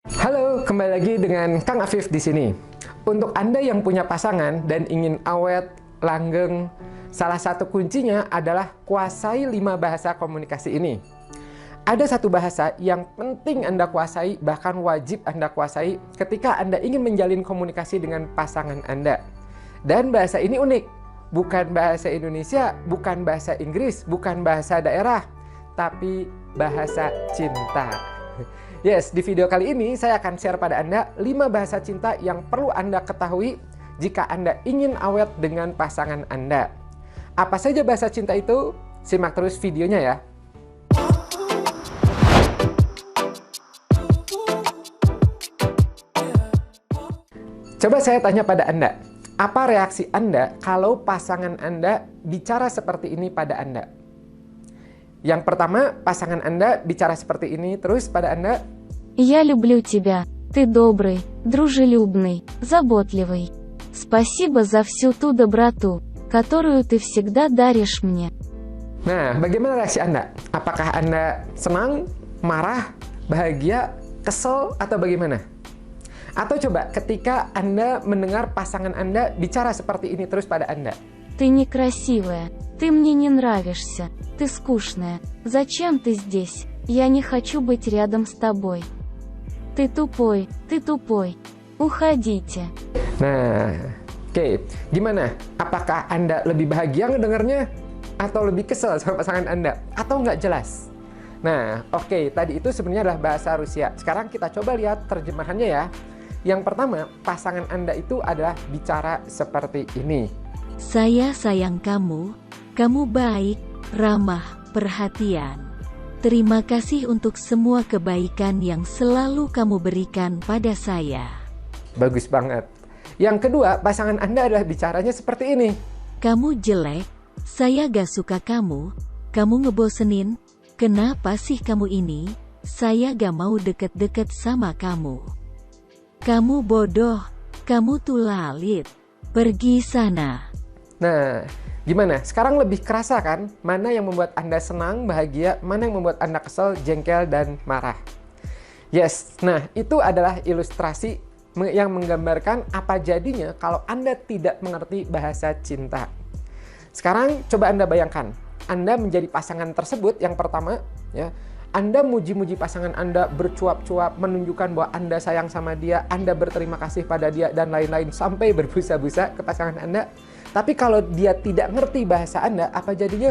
Halo, kembali lagi dengan Kang Afif di sini. Untuk Anda yang punya pasangan dan ingin awet, langgeng, salah satu kuncinya adalah kuasai 5 bahasa komunikasi ini. Ada satu bahasa yang penting Anda kuasai, bahkan wajib Anda kuasai ketika Anda ingin menjalin komunikasi dengan pasangan Anda. Dan bahasa ini unik, bukan bahasa Indonesia, bukan bahasa Inggris, bukan bahasa daerah, tapi bahasa cinta. Yes, di video kali ini saya akan share pada Anda 5 bahasa cinta yang perlu Anda ketahui jika Anda ingin awet dengan pasangan Anda. Apa saja bahasa cinta itu? Simak terus videonya ya. Coba saya tanya pada Anda, apa reaksi Anda kalau pasangan Anda bicara seperti ini pada Anda? Yang pertama, pasangan Anda bicara seperti ini terus pada Anda. Я люблю тебя. Ты добрый, дружелюбный, заботливый. Спасибо за всю ту доброту, которую ты всегда даришь мне. Nah, bagaimana reaksi Anda? Apakah Anda senang, marah, bahagia, kesel, atau bagaimana? Atau coba ketika Anda mendengar pasangan Anda bicara seperti ini terus pada Anda. Ты некрасивая, ты мне не нравишься, ты скучная, зачем ты здесь? Я не хочу быть рядом с тобой. Ты тупой, уходите. Nah, oke. Gimana? Apakah Anda lebih bahagia ngedengarnya? Atau lebih kesel sama pasangan Anda? Atau nggak jelas? Nah, oke. Tadi itu sebenarnya adalah bahasa Rusia. Sekarang kita coba lihat terjemahannya ya. Yang pertama, pasangan Anda itu adalah bicara seperti ini. Saya sayang kamu, kamu baik, ramah, perhatian. Terima kasih untuk semua kebaikan yang selalu kamu berikan pada saya. Bagus banget. Yang kedua, pasangan Anda adalah bicaranya seperti ini. Kamu jelek, saya gak suka kamu ngebosenin, kenapa sih kamu ini, saya gak mau deket-deket sama kamu. Kamu bodoh, kamu tuh lalit, pergi sana. Nah, gimana? Sekarang lebih kerasa kan? Mana yang membuat Anda senang, bahagia, mana yang membuat Anda kesel, jengkel, dan marah? Yes, nah itu adalah ilustrasi yang menggambarkan apa jadinya kalau Anda tidak mengerti bahasa cinta. Sekarang coba Anda bayangkan, Anda menjadi pasangan tersebut yang pertama, ya. Anda muji-muji pasangan Anda, bercuap-cuap, menunjukkan bahwa Anda sayang sama dia, Anda berterima kasih pada dia, dan lain-lain, sampai berbusa-busa ke pasangan Anda. Tapi kalau dia tidak ngerti bahasa Anda, apa jadinya?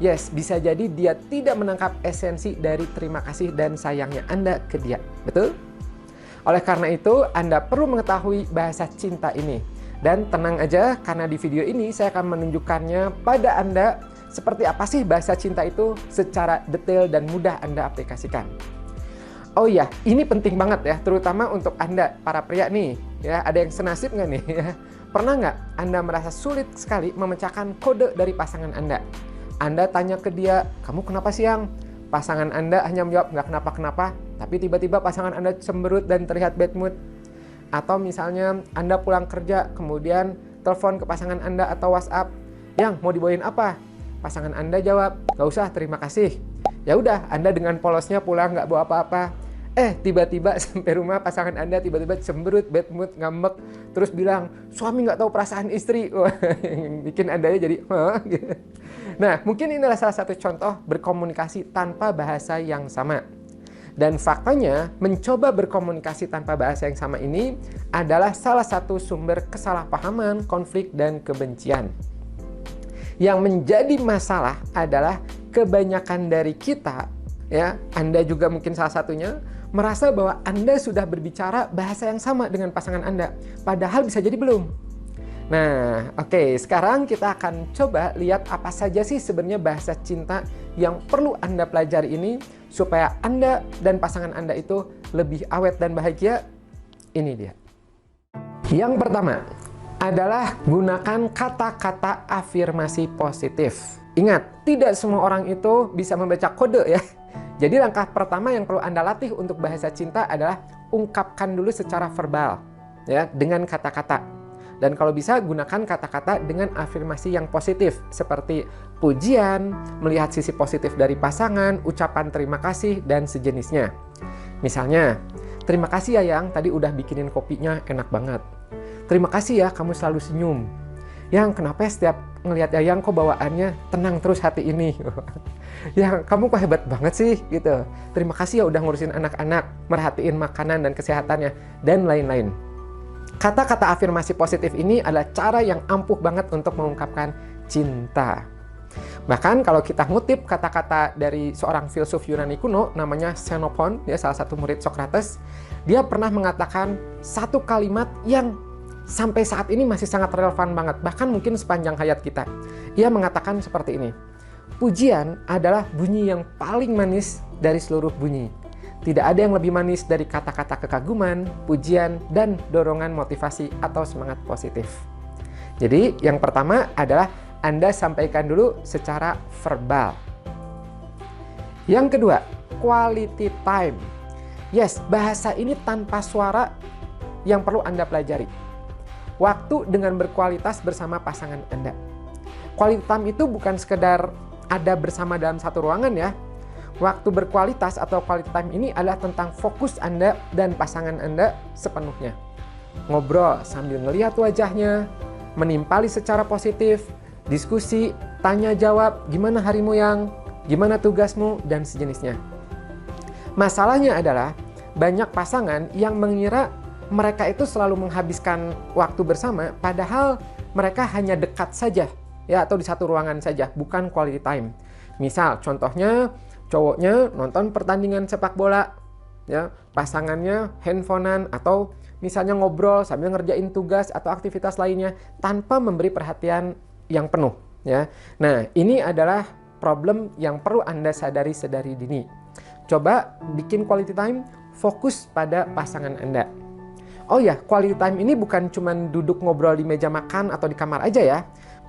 Yes, bisa jadi dia tidak menangkap esensi dari terima kasih dan sayangnya Anda ke dia. Betul? Oleh karena itu, Anda perlu mengetahui bahasa cinta ini. Dan tenang aja, karena di video ini saya akan menunjukkannya pada Anda seperti apa sih bahasa cinta itu secara detail dan mudah Anda aplikasikan. Oh iya, ini penting banget ya, terutama untuk Anda, para pria nih. Ya, ada yang senasib nggak nih? Pernah nggak Anda merasa sulit sekali memecahkan kode dari pasangan Anda? Anda tanya ke dia, kamu kenapa siang? Pasangan Anda hanya menjawab, nggak kenapa-kenapa, tapi tiba-tiba pasangan Anda cemberut dan terlihat bad mood. Atau misalnya Anda pulang kerja, kemudian telepon ke pasangan Anda atau WhatsApp, yang mau dibawain apa? Pasangan Anda jawab, nggak usah, terima kasih. Ya udah, Anda dengan polosnya pulang nggak bawa apa-apa. Tiba-tiba sampai rumah pasangan Anda tiba-tiba cemberut, bad mood, ngambek, terus bilang, suami nggak tahu perasaan istri. Wah, yang bikin Anda jadi, gitu. Nah, mungkin inilah salah satu contoh berkomunikasi tanpa bahasa yang sama. Dan faktanya, mencoba berkomunikasi tanpa bahasa yang sama ini adalah salah satu sumber kesalahpahaman, konflik, dan kebencian. Yang menjadi masalah adalah kebanyakan dari kita, ya, Anda juga mungkin salah satunya, merasa bahwa Anda sudah berbicara bahasa yang sama dengan pasangan Anda, padahal bisa jadi belum. Nah, oke, sekarang kita akan coba lihat apa saja sih sebenarnya bahasa cinta yang perlu Anda pelajari ini supaya Anda dan pasangan Anda itu lebih awet dan bahagia. Ini dia. Yang pertama adalah gunakan kata-kata afirmasi positif. Ingat, tidak semua orang itu bisa membaca kode ya. Jadi langkah pertama yang perlu Anda latih untuk bahasa cinta adalah ungkapkan dulu secara verbal ya, dengan kata-kata. Dan kalau bisa gunakan kata-kata dengan afirmasi yang positif seperti pujian, melihat sisi positif dari pasangan, ucapan terima kasih, dan sejenisnya. Misalnya, Terima kasih ya Yang, tadi udah bikinin kopinya enak banget. Terima kasih ya kamu selalu senyum. Yang, kenapa setiap ngelihat Yayang kok bawaannya tenang terus hati ini. Yang, kamu kok hebat banget sih gitu. Terima kasih ya udah ngurusin anak-anak, merhatiin makanan dan kesehatannya, dan lain-lain. Kata-kata afirmasi positif ini adalah cara yang ampuh banget untuk mengungkapkan cinta. Bahkan kalau kita ngutip kata-kata dari seorang filsuf Yunani kuno namanya Xenophon, dia salah satu murid Socrates, dia pernah mengatakan satu kalimat yang sampai saat ini masih sangat relevan banget, bahkan mungkin sepanjang hayat kita. Ia mengatakan seperti ini, pujian adalah bunyi yang paling manis dari seluruh bunyi. Tidak ada yang lebih manis dari kata-kata kekaguman, pujian, dan dorongan motivasi atau semangat positif. Jadi yang pertama adalah Anda sampaikan dulu secara verbal. Yang kedua, quality time. Yes, bahasa ini tanpa suara yang perlu Anda pelajari. Waktu dengan berkualitas bersama pasangan Anda. Quality time itu bukan sekedar ada bersama dalam satu ruangan ya. Waktu berkualitas atau quality time ini adalah tentang fokus Anda dan pasangan Anda sepenuhnya. Ngobrol sambil ngelihat wajahnya, menimpali secara positif, diskusi, tanya jawab, gimana harimu Yang, gimana tugasmu, dan sejenisnya. Masalahnya adalah banyak pasangan yang mengira mereka itu selalu menghabiskan waktu bersama, padahal mereka hanya dekat saja, ya, atau di satu ruangan saja, bukan quality time. Misal, contohnya, cowoknya nonton pertandingan sepak bola, ya, pasangannya handphonean, atau misalnya ngobrol sambil ngerjain tugas atau aktivitas lainnya, tanpa memberi perhatian yang penuh, ya. Nah, ini adalah problem yang perlu Anda sadari sedari dini. Coba bikin quality time, fokus pada pasangan Anda. Oh ya, quality time ini bukan cuma duduk ngobrol di meja makan atau di kamar aja ya.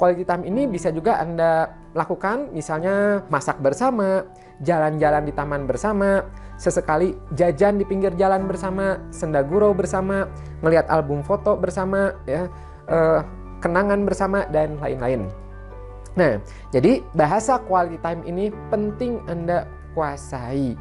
Quality time ini bisa juga Anda lakukan, misalnya masak bersama, jalan-jalan di taman bersama, sesekali jajan di pinggir jalan bersama, senda gurau bersama, melihat album foto bersama, ya, kenangan bersama, dan lain-lain. Nah, jadi bahasa quality time ini penting Anda kuasai.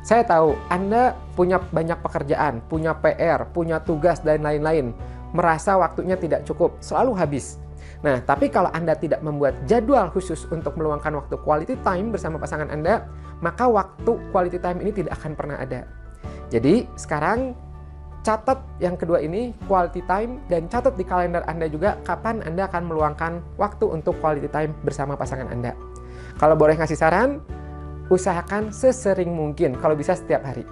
Saya tahu Anda punya banyak pekerjaan, punya PR, punya tugas, dan lain-lain. Merasa waktunya tidak cukup, selalu habis. Nah, tapi kalau Anda tidak membuat jadwal khusus untuk meluangkan waktu quality time bersama pasangan Anda, maka waktu quality time ini tidak akan pernah ada. Jadi, sekarang catat yang kedua ini, quality time, dan catat di kalender Anda juga kapan Anda akan meluangkan waktu untuk quality time bersama pasangan Anda. Kalau boleh ngasih saran, usahakan sesering mungkin, kalau bisa setiap hari.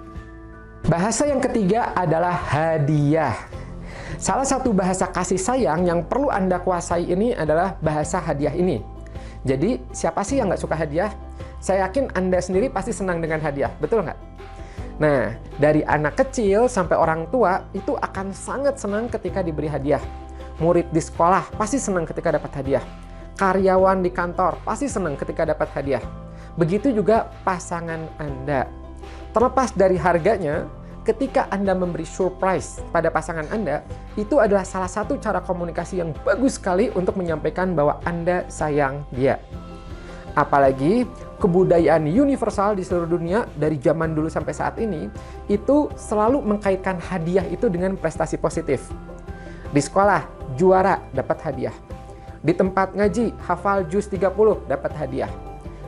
Bahasa yang ketiga adalah hadiah. Salah satu bahasa kasih sayang yang perlu Anda kuasai ini adalah bahasa hadiah ini. Jadi, siapa sih yang nggak suka hadiah? Saya yakin Anda sendiri pasti senang dengan hadiah, betul nggak? Nah, dari anak kecil sampai orang tua itu akan sangat senang ketika diberi hadiah. Murid di sekolah pasti senang ketika dapat hadiah. Karyawan di kantor pasti senang ketika dapat hadiah. Begitu juga pasangan Anda. Terlepas dari harganya, ketika Anda memberi surprise pada pasangan Anda, itu adalah salah satu cara komunikasi yang bagus sekali untuk menyampaikan bahwa Anda sayang dia. Apalagi kebudayaan universal di seluruh dunia dari zaman dulu sampai saat ini, itu selalu mengkaitkan hadiah itu dengan prestasi positif. Di sekolah, juara dapat hadiah. Di tempat ngaji, hafal juz 30 dapat hadiah.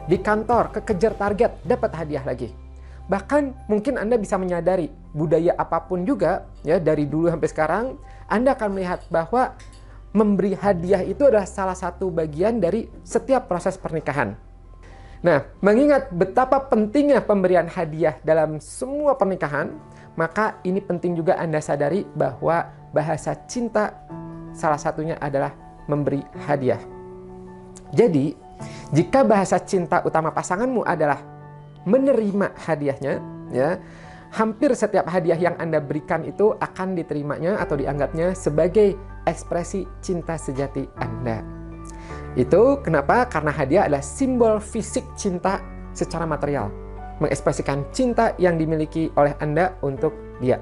Di kantor, kekejar target, dapat hadiah lagi. Bahkan mungkin Anda bisa menyadari budaya apapun juga, ya, dari dulu sampai sekarang, Anda akan melihat bahwa memberi hadiah itu adalah salah satu bagian dari setiap proses pernikahan. Nah, mengingat betapa pentingnya pemberian hadiah dalam semua pernikahan, maka ini penting juga Anda sadari bahwa bahasa cinta salah satunya adalah memberi hadiah. Jadi, jika bahasa cinta utama pasanganmu adalah menerima hadiahnya, ya, hampir setiap hadiah yang Anda berikan itu akan diterimanya atau dianggapnya sebagai ekspresi cinta sejati Anda. Itu kenapa? Karena hadiah adalah simbol fisik cinta secara material, mengekspresikan cinta yang dimiliki oleh Anda untuk dia.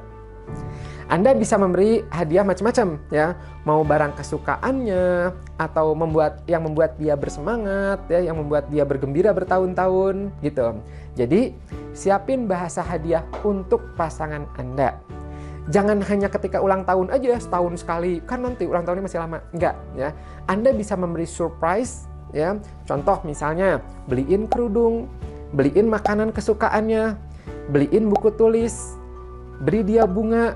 Anda bisa memberi hadiah macam-macam ya, mau barang kesukaannya atau yang membuat dia bersemangat ya, yang membuat dia bergembira bertahun-tahun gitu. Jadi siapin bahasa hadiah untuk pasangan Anda. Jangan hanya ketika ulang tahun aja, setahun sekali, kan nanti ulang tahunnya masih lama. Enggak ya. Anda bisa memberi surprise ya. Contoh misalnya beliin kerudung, beliin makanan kesukaannya, beliin buku tulis, beri dia bunga,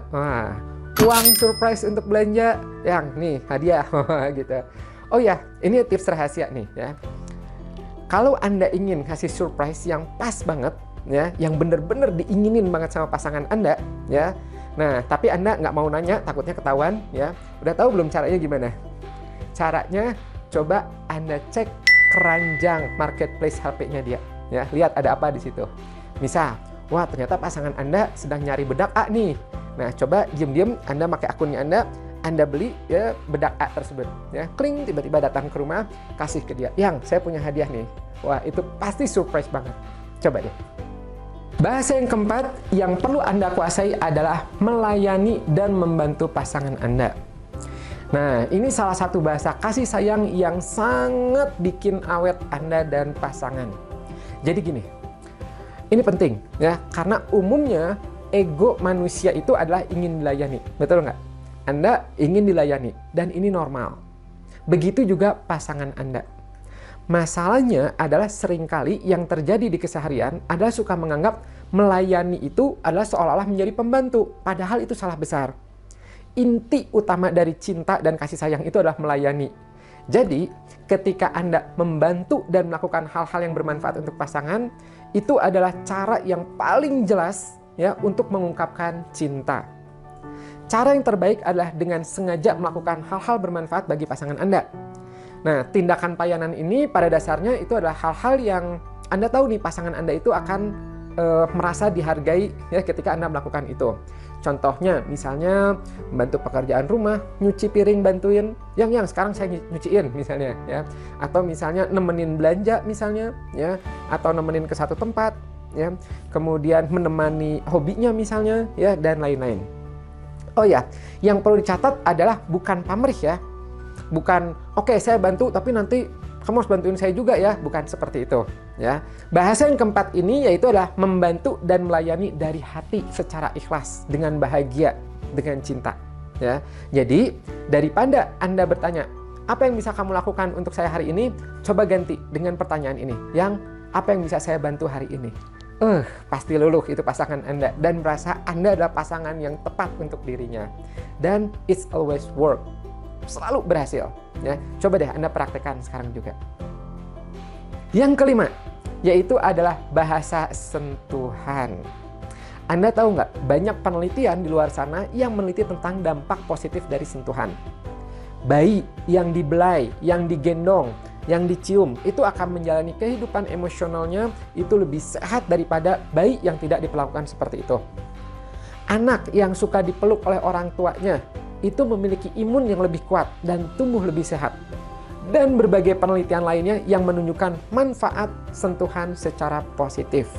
uang surprise untuk belanja, yang nih hadiah gitu. Oh ya, ini tips rahasia nih ya. Kalau Anda ingin kasih surprise yang pas banget ya, yang bener-bener diinginin banget sama pasangan Anda ya. Nah, tapi Anda nggak mau nanya, takutnya ketahuan ya. Udah tahu belum caranya gimana? Caranya coba Anda cek keranjang marketplace HP-nya dia ya. Lihat ada apa di situ. Misal, wah ternyata pasangan Anda sedang nyari bedak A nih. Nah, coba diam-diam Anda pakai akunnya Anda beli ya bedak A tersebut. Ya, kling, tiba-tiba datang ke rumah, kasih ke dia. Yang, saya punya hadiah nih. Wah, itu pasti surprise banget. Coba deh. Bahasa yang keempat yang perlu Anda kuasai adalah melayani dan membantu pasangan Anda. Nah, ini salah satu bahasa kasih sayang yang sangat bikin awet Anda dan pasangan. Jadi gini, ini penting ya, karena umumnya ego manusia itu adalah ingin dilayani, betul nggak? Anda ingin dilayani, dan ini normal. Begitu juga pasangan Anda. Masalahnya adalah seringkali yang terjadi di keseharian adalah suka menganggap melayani itu adalah seolah-olah menjadi pembantu, padahal itu salah besar. Inti utama dari cinta dan kasih sayang itu adalah melayani. Jadi, ketika Anda membantu dan melakukan hal-hal yang bermanfaat untuk pasangan, itu adalah cara yang paling jelas ya untuk mengungkapkan cinta. Cara yang terbaik adalah dengan sengaja melakukan hal-hal bermanfaat bagi pasangan Anda. Nah, tindakan payanan ini pada dasarnya itu adalah hal-hal yang Anda tahu nih pasangan Anda itu akan merasa dihargai ya ketika Anda melakukan itu. Contohnya misalnya membantu pekerjaan rumah, nyuci piring bantuin, yang sekarang saya nyuciin misalnya ya. Atau misalnya nemenin belanja misalnya ya, atau nemenin ke satu tempat ya. Kemudian menemani hobinya misalnya ya, dan lain-lain. Oh ya, yang perlu dicatat adalah bukan pamrih ya. Bukan, oke, saya bantu tapi nanti kamu harus bantuin saya juga ya, bukan seperti itu ya. Bahasa yang keempat ini yaitu adalah membantu dan melayani dari hati secara ikhlas, dengan bahagia, dengan cinta ya. Jadi daripada Anda bertanya, apa yang bisa kamu lakukan untuk saya hari ini? Coba ganti dengan pertanyaan ini, yang apa yang bisa saya bantu hari ini? Pasti luluh itu pasangan Anda dan merasa Anda adalah pasangan yang tepat untuk dirinya. Dan it's always work. Selalu berhasil ya. Coba deh Anda praktekkan sekarang juga. Yang kelima yaitu adalah bahasa sentuhan. Anda tahu nggak, banyak penelitian di luar sana yang meneliti tentang dampak positif dari sentuhan. Bayi yang dibelai, yang digendong, yang dicium itu akan menjalani kehidupan emosionalnya itu lebih sehat daripada bayi yang tidak diperlakukan seperti itu. Anak yang suka dipeluk oleh orang tuanya itu memiliki imun yang lebih kuat dan tumbuh lebih sehat. Dan berbagai penelitian lainnya yang menunjukkan manfaat sentuhan secara positif.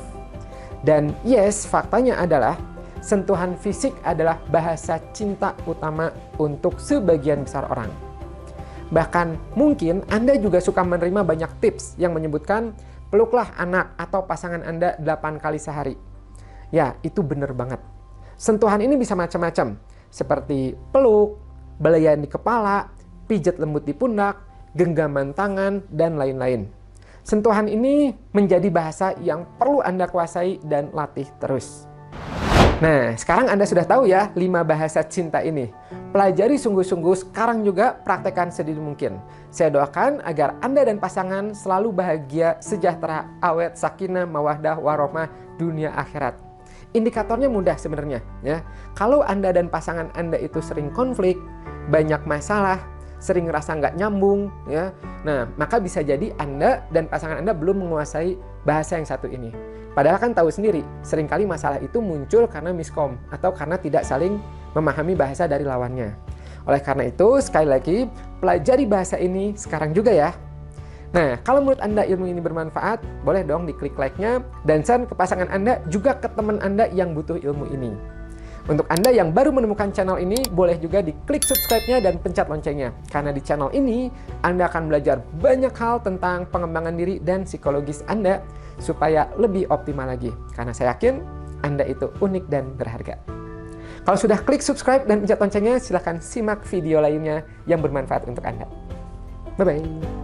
Dan yes, faktanya adalah sentuhan fisik adalah bahasa cinta utama untuk sebagian besar orang. Bahkan mungkin Anda juga suka menerima banyak tips yang menyebutkan peluklah anak atau pasangan Anda 8 kali sehari. Ya, itu benar banget. Sentuhan ini bisa macam-macam, seperti peluk, belayan di kepala, pijat lembut di pundak, genggaman tangan, dan lain-lain. Sentuhan ini menjadi bahasa yang perlu Anda kuasai dan latih terus. Nah, sekarang Anda sudah tahu ya 5 bahasa cinta ini. Pelajari sungguh-sungguh, sekarang juga praktekkan sedini mungkin. Saya doakan agar Anda dan pasangan selalu bahagia, sejahtera, awet, sakinah, mawaddah, warohmah, dunia akhirat. Indikatornya mudah sebenarnya ya. Kalau Anda dan pasangan Anda itu sering konflik, banyak masalah, sering ngerasa nggak nyambung ya. Nah, maka bisa jadi Anda dan pasangan Anda belum menguasai bahasa yang satu ini. Padahal kan tahu sendiri, seringkali masalah itu muncul karena miskom atau karena tidak saling memahami bahasa dari lawannya. Oleh karena itu, sekali lagi, pelajari bahasa ini sekarang juga ya. Nah, kalau menurut Anda ilmu ini bermanfaat, boleh dong diklik like-nya dan share ke pasangan Anda, juga ke teman Anda yang butuh ilmu ini. Untuk Anda yang baru menemukan channel ini, boleh juga diklik subscribe-nya dan pencet loncengnya. Karena di channel ini, Anda akan belajar banyak hal tentang pengembangan diri dan psikologis Anda supaya lebih optimal lagi. Karena saya yakin Anda itu unik dan berharga. Kalau sudah klik subscribe dan pencet loncengnya, silahkan simak video lainnya yang bermanfaat untuk Anda. Bye-bye.